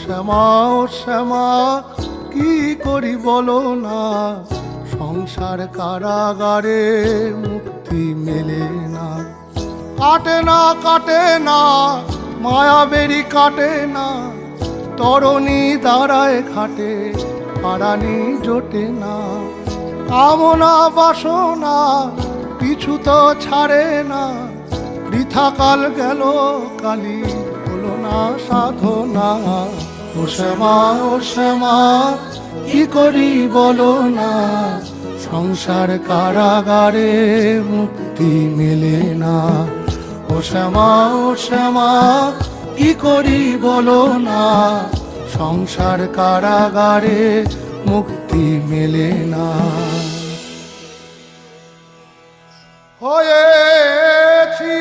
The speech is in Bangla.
শ্যামা ও শ্যামা কি করি বলো না, সংসার কারাগারে মুক্তি মেলে না। কাটে না কাটে না মায়া বেরি কাটে না, তরণী দাঁড়ায় ঘাটে পারানি জোটে না। কামনা বাসনা পিছু তো ছাড়ে না, বৃথা কাল গেল কালি হলো না সাধনা। ও শ্যামা ও শ্যামা কি করি বলো না, সংসার কারাগারে মুক্তি মেলে না। ও শ্যামা ও শ্যামা কি করি বলো না, সংসার কারাগারে মুক্তি মেলে না। হয়েছি